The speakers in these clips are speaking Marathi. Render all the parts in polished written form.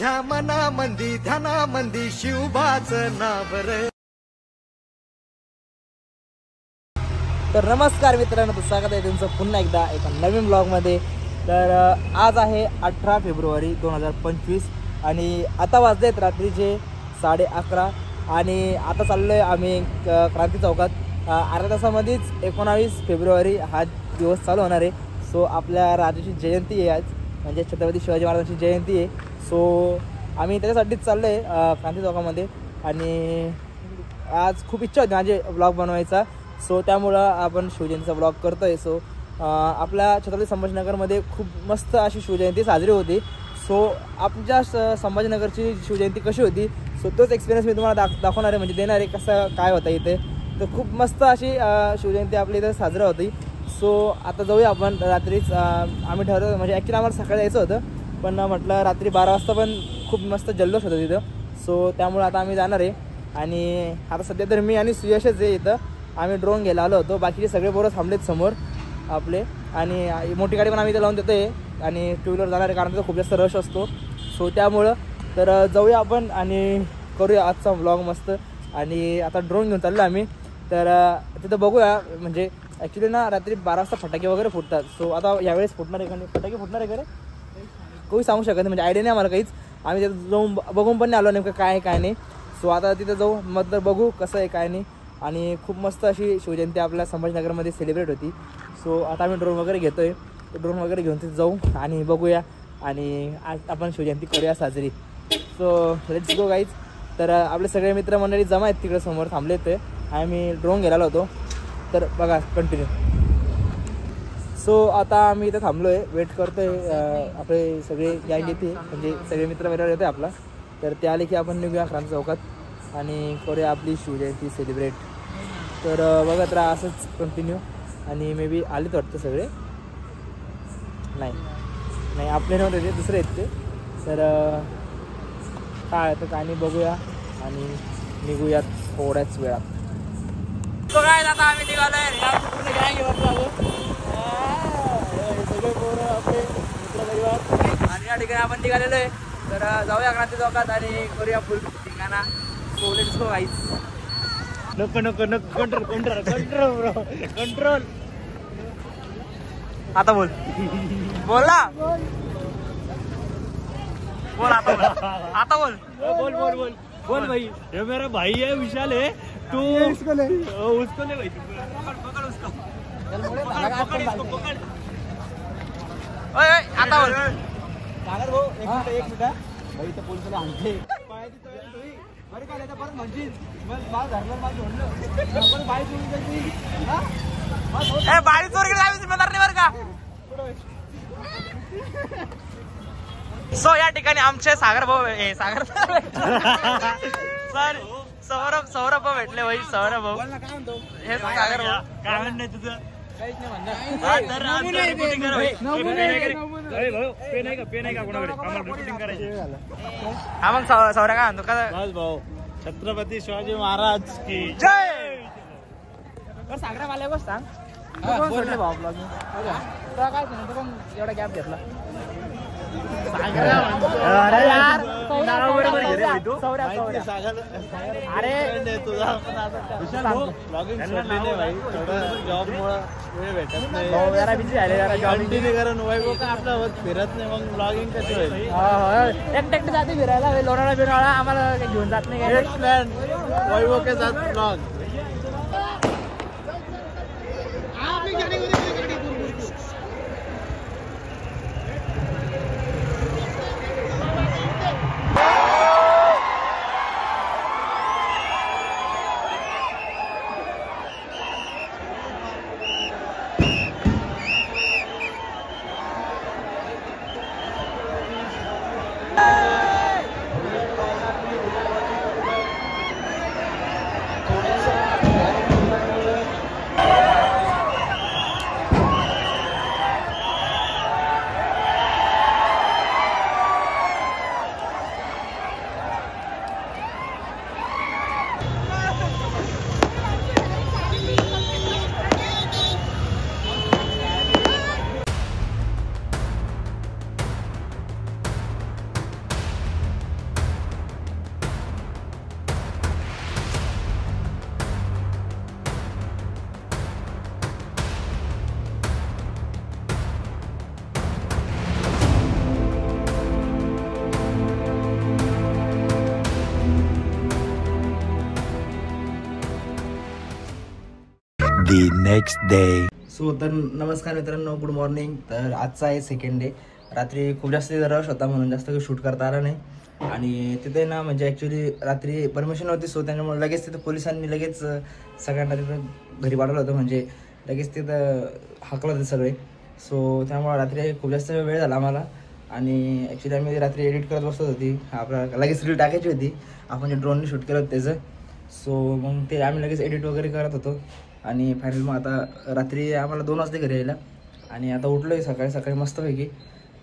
माझ्या मनामंदी ध्यानामंदी शिवबाचं नाव रे. तर नमस्कार मित्रांनो, तर स्वागत आहे तुमचं पुन्हा एकदा एका नवीन ब्लॉगमध्ये. तर आज आहे 18 फेब्रुवारी 2025 आणि आता वाजलेत रात्रीचे 11:30 आणि आता चाललो आहे आम्ही क्रांती चौकात. अर्ध्या तासामध्येच 19 फेब्रुवारी हा दिवस चालू होणार आहे. सो आपल्या राजाची जयंती आहे आज, म्हणजे छत्रपती शिवाजी महाराजांची जयंती आहे. सो आम्ही त्याच्यासाठीच चाललो आहे क्रांती चौकामध्ये आणि आज खूप इच्छा होती माझे ब्लॉग बनवायचा. सो त्यामुळं आपण शिवजयंतीचा ब्लॉग करतो आहे. सो आपल्या छत्रपती संभाजीनगरमध्ये खूप मस्त अशी शिवजयंती साजरी होती. सो आमच्या संभाजीनगरची शिवजयंती कशी होती, सो तोच एक्सपिरियन्स मी तुम्हाला दाखवणार आहे, म्हणजे देणार आहे कसं काय होतं इथे. तर खूप मस्त अशी शिवजयंती आपली इथं साजरा होती. सो आता जाऊया आपण रात्रीच. आम्ही ठरवलं, म्हणजे ॲक्च्युली आम्हाला सकाळी यायचं होतं, पण म्हटलं रात्री 12 वाजता पण खूप मस्त जल्लोष होतं तिथं. सो त्यामुळे आता आम्ही जाणार आहे. आणि आता सध्या तर मी आणि सुयशच आहे इथं. आम्ही ड्रोन घ्यायला आलो होतो, बाकीचे सगळे पोरं थांबलेत समोर आपले. आणि मोठी गाडी पण आम्ही इथं लावून देतो आहे आणि टू व्हीलर जाणार आहे, कारण तिथं खूप जास्त रश असतो. सो त्यामुळं तर जाऊया आपण आणि करूया आजचा व्लॉग मस्त. आणि आता ड्रोन घेऊन चाललो आम्ही. तर तिथं बघूया, म्हणजे ॲक्च्युली ना रात्री 12 वाजता फटाके वगैरे फुटतात. सो आता यावेळेस फुटणार आहे का नाही, फटाके फुटणार आहे का रे कोणी सांगू शकत नाही, म्हणजे आयडिया नाही आम्हाला काहीच. आम्ही तिथं जाऊन बघून पण नाही आलो नेमकं काय आहे काय नाही. सो आता तिथं जाऊ, मग तर बघू कसं आहे काय नाही. आणि खूप मस्त अशी शिवजयंती आपल्या संभाजीनगरमध्ये सेलिब्रेट होती. सो आता आम्ही ड्रोन वगैरे घेतो आहे, ड्रोन वगैरे घेऊन तिथे जाऊ आणि बघूया आणि आज आपण शिवजयंती करूया साजरी. So let's go guys. तर आपले सगळे मित्रमंडळी जमा आहेत तिकडे समोर थांबले ते. आम्ही ड्रोन घ्यायला होतो, तर बघा कंटिन्यू. सो आता आम्ही इथं थांबलो आहे, वेट करतो आहे. आपले सगळे गँग येते, म्हणजे सगळे मित्र वगैरे येते आपला. तर ते आले की आपण निघूया क्रांती चौकात आणि करूया आपली शिवजयंती सेलिब्रेट. तर बघत राहा असंच कंटिन्यू. आणि मे बी आलेच वाटतं सगळे, नाही आपले नव्हते ते, दुसरे आहेत ते. तर काय तर काय नाही, बघूया आणि निघूयात थोड्याच वेळात. तो काय आता आम्ही निघालोय पूर्ण गँग सगळे पोरं आपले मित्रपरिवार आणि या ठिकाणी आपण निघालेलो आहे. तर जाऊया क्रांती चौकात आणि करूया फुल ठिकाणा. So let's go guys. नको कंट्रोल ब्रो, कंट्रोल. आता बोल ना, बोल आता बोल भाई. ये मेरा भाई है विशाल है, तू उसको ले भाई. पकड़ उसको. आता बोल सागर भाऊ. एक मिनिट भाई, तर पोलिसाला आणते बरं काय आता परत म्हणशील मला धरलं मला सोडलं बाई बाई चोरी जिम्मेदार नाही बरं का. सो या ठिकाणी आमचे सागर भाऊ सागर सर सौरभ भाऊ भेटले भाई. सौरभ भाऊ हे सागर भाऊ काय म्हणणं नाही तुझं, काहीच नाही म्हणणार. हा मग सौरभ काय म्हणतो का भाऊ. छत्रपती शिवाजी महाराज की जय. सागरा मला बस सांग भाऊ ब्लॉग काय सांगतो पण एवढा गॅप घेतला. अरे तुझा जॉबमुळे वेळ भेटत नाही, जरा बिझी झाले, जरा कंटिन्यू करून वैभव का आपला फिरत नाही, मग ब्लॉगिंग कशी होईल. एकटे जाते फिरायला, लोणावळा बिराळा आम्हाला घेऊन जात नाही. प्लॅन वैभव के साथ ब्लॉग. next day. सो तर नमस्कार मित्रांनो, गुड मॉर्निंग. तर आजचा आहे सेकंड डे. रात्री खूप जास्त रश होता म्हणून जास्त काही शूट करता आला नाही. आणि तिथे ना म्हणजे ॲक्च्युली रात्री परमिशन होती, सो त्याच्यामुळे लगेच तिथं पोलिसांनी लगेच सगळ्यांना तिथं घरी पाठवलं होतं. म्हणजे लगेच तिथं हाकलं होते सगळे. सो त्यामुळे रात्री खूप जास्त वेळ झाला आम्हाला. आणि ॲक्च्युली आम्ही रात्री एडिट करत बसत होती. आपल्याला लगेच रील टाकायची होती, आपण जे ड्रोनने शूट केलं होतं त्याचं. सो मग ते आम्ही लगेच एडिट वगैरे करत होतो. आणि फायनल मग आता रात्री आम्हाला 2 वाजता घरी यायला. आणि आता उठलो आहे सकाळी सकाळी मस्तपैकी.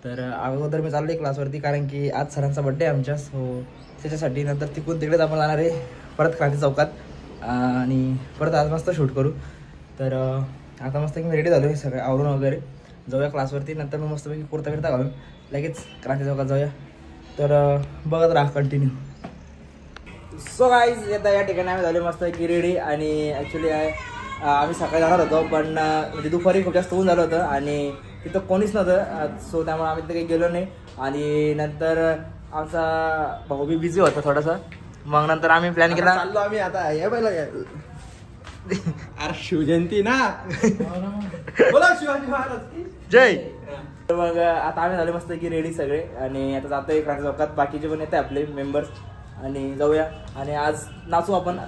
तर अगोदर मी चाललो आहे क्लासवरती, कारण की आज सरांचा बड्डे आहे आमच्या. सो त्याच्यासाठी नंतर तिकडून तिकडेच आपण जाणार आहे परत क्रांती चौकात. आणि परत आज मस्त शूट करू. तर आता मस्त मी रेडी झालो आहे सगळं आवरून वगैरे. जाऊया क्लासवरती, नंतर मग मस्तपैकी कुर्ता बिर्ता घालून लगेच क्रांती चौकात जाऊया. तर बघत राहा कंटिन्यू. सो गाईज आता या ठिकाणी आम्ही झालो मस्त की रेडी. आणि ॲक्च्युली आम्ही सकाळी जाणार होतो, पण म्हणजे दुपारी खूप जास्त ऊन झालं होतं आणि तिथं कोणीच नव्हतं. सो त्यामुळे आम्ही तिथे काही गेलो नाही. आणि नंतर आमचा भाऊ बी बिझी होता थोडासा. मग नंतर आम्ही प्लॅन केला, चाललो आम्ही आता या पहिला. अरे शिवजयंती ना, बोला शिवाजी महाराज जय. तर मग आता आम्ही झाले मस्त की रेडी सगळे. आणि आता जातोय क्रांती चौकात, बाकीचे पण येते आपले मेंबर्स. आणि जाऊया आणि आज नाचू आपण.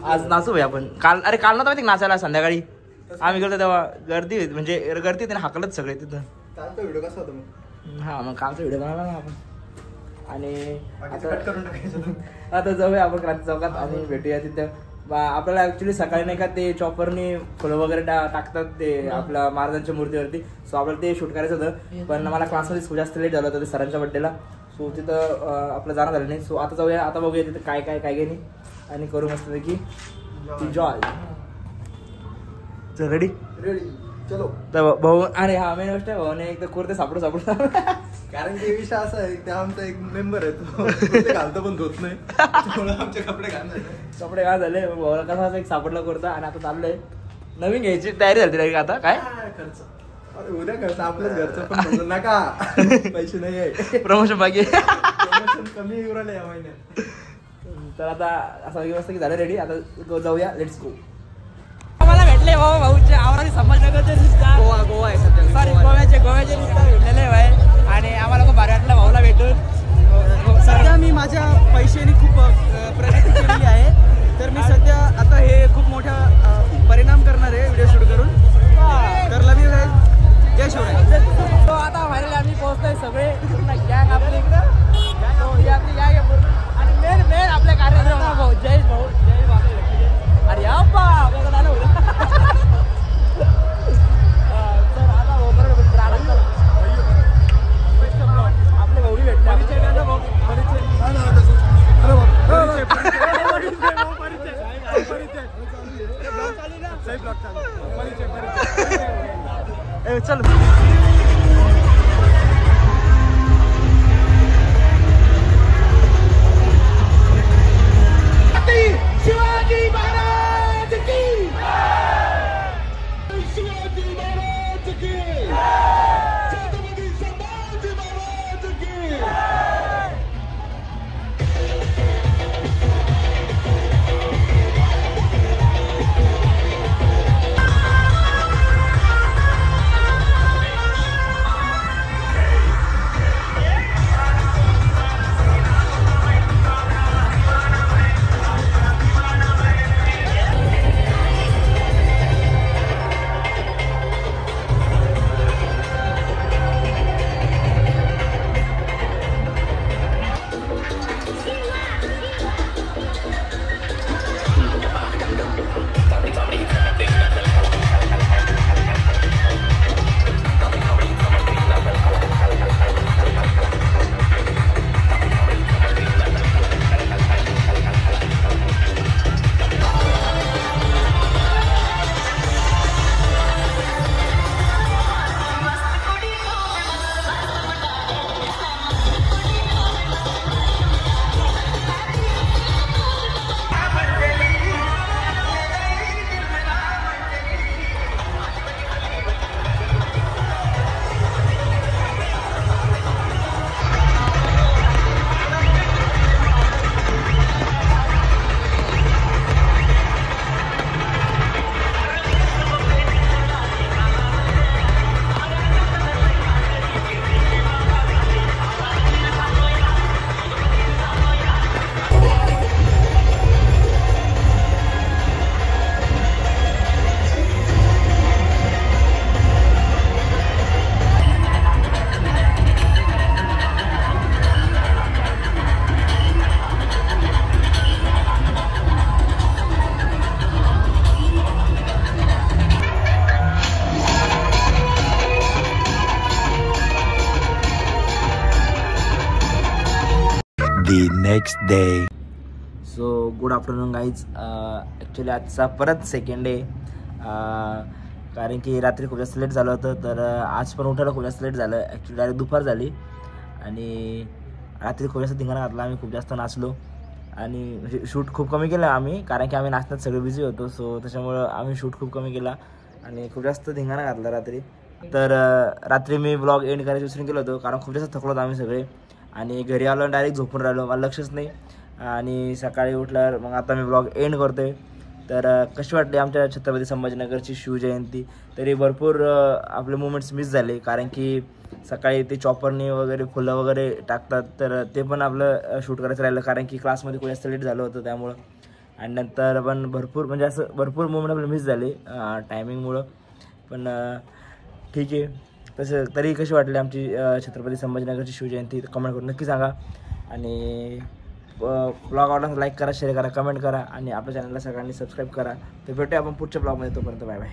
आज नाचू भाई आपण. काल नव्हतं माहिती नाचायला संध्याकाळी आम्ही गेलो तेव्हा गर्दी होती, म्हणजे गर्दी होती ना, हाकलत सगळे तिथं. कालचा व्हिडिओ कसा होता मग? हां, मग कालचा व्हिडिओ बनवला ना आपण. आणि कट करून टाकायचं. आता जाऊया आपण क्रांती चौकात आणि भेटूया तिथं. आपल्याला ॲक्च्युली सकाळी नाही का ते चॉपरनी फुलं वगैरे टाकतात ते आपल्या महाराजांच्या मूर्तीवरती. सो आपल्याला ते शूट करायचं होतं, पण मला क्लासमध्ये खूप जास्त लेट झालं होतं ते सरांच्या बड्डेला. सो तिथं आपलं जाणं झालं नाही. सो आता जाऊया, आता बघूया तिथं काय काय काय नाही. आणि करू मस्तपैकी एन्जॉय. चल रेडी चलो. तर भाऊ, अरे हा मेन गोष्ट आहे, भाऊने एक तर कुर्ते सापडू कारण की विषय असा आहे, ते आमचा एक मेंबर आहे, तो कुर्ते घालतो पण धुत नाही, त्यामुळे आमचे कपडे काय झाले. भाऊला कसा एक सापडला कुर्ता. आणि आता चाललंय नवीन घ्यायची तयारी झाली आता. काय खर्च? अरे उद्या खर्च आपल्याच घरचं पण म्हणून नका, पैसे नाही आहे, प्रमोशन बाकी प्रमोशन कमी येऊ राहिले या महिन्यात. तर आता असं व्यवस्था की झालं रेडी. आता जाऊया, लेट्स गो. आम्हाला भेटले भाऊच्या आवराने संभाजीनगरचे रिश्ता, गोवा आहे सध्या, सॉरी गोव्याचे रिश्ता भेटलेले आहे. आणि आम्हाला खूप भारी वाटलं भाऊला भेटून. सध्या मी माझ्या पैशाने खूप प्रगती केलेली आहे. तर मी सध्या आता हे खूप मोठा परिणाम करणार आहे व्हिडिओ शूट करून. तर लव यू गाईज, जय शिवराय. तो आता फायनली आम्ही पोहोचतोय सगळे, गँग आपली इकडं. ही आपली गँग आहे पूर्ण. आणि मेन आपल्या कार्यक्रम भाऊ जय भाऊ जय बाबा. अरे अप्पा आलं होतं. तर आता भाऊ बरोबर आपले भाऊ भेटले. चल शिवाजी महाराज की, शिवाजी महाराज की, छत्रपती संभाजी महाराज की. the next day. So good afternoon guys. Actually आजचा परत सेकंड डे, कारण की रात्री खूप जास्त लेट झालं होतं, तर आज पण उठायला खूप जास्त लेट झालं. ॲक्च्युली डायरेक्ट दुपार झाली आणि रात्री खूप जास्त धिंगाणा घातला. आम्ही खूप जास्त नाचलो आणि शूट खूप कमी केलं आम्ही, कारण की आम्ही नाचण्यात सगळे बिझी होतो. सो त्याच्यामुळं आम्ही शूट खूप कमी केला आणि खूप जास्त धिंगाणा घातला रात्री. तर रात्री मी ब्लॉग एंड करायचं विसरून गेलो होतो, कारण खूप जास्त थकलो होतो आम्ही सगळे. आणि घरी आलो डायरेक्ट झोपून राहिलो, मला लक्षच नाही. आणि सकाळी उठल्यावर मग आता मी ब्लॉग एंड करतो आहे. तर कशी वाटली आमच्या छत्रपती संभाजीनगरची शिवजयंती? तरी भरपूर आपले मुमेंट्स मिस झाले, कारण की सकाळी ते चॉपरने वगैरे फुलं वगैरे टाकतात, तर ते पण आपलं शूट करायचं राहिलं, कारण की क्लासमध्ये खूप जास्त लेट झालं होतं त्यामुळं. आणि नंतर पण भरपूर म्हणजे असं भरपूर मुमेंट आपले मिस झाले टायमिंगमुळं. पण ठीक आहे. तसं तरी कशी वाटली आमची छत्रपती संभाजीनगरची शिवजयंती कमेंट करून नक्की सांगा. आणि ब्लॉग आवडला लाईक करा, शेअर करा, कमेंट करा आणि आपल्या चॅनलला सगळ्यांनी सबस्क्राईब करा. तर भेटूया आपण पुढच्या ब्लॉगमध्ये. तोपर्यंत बाय बाय.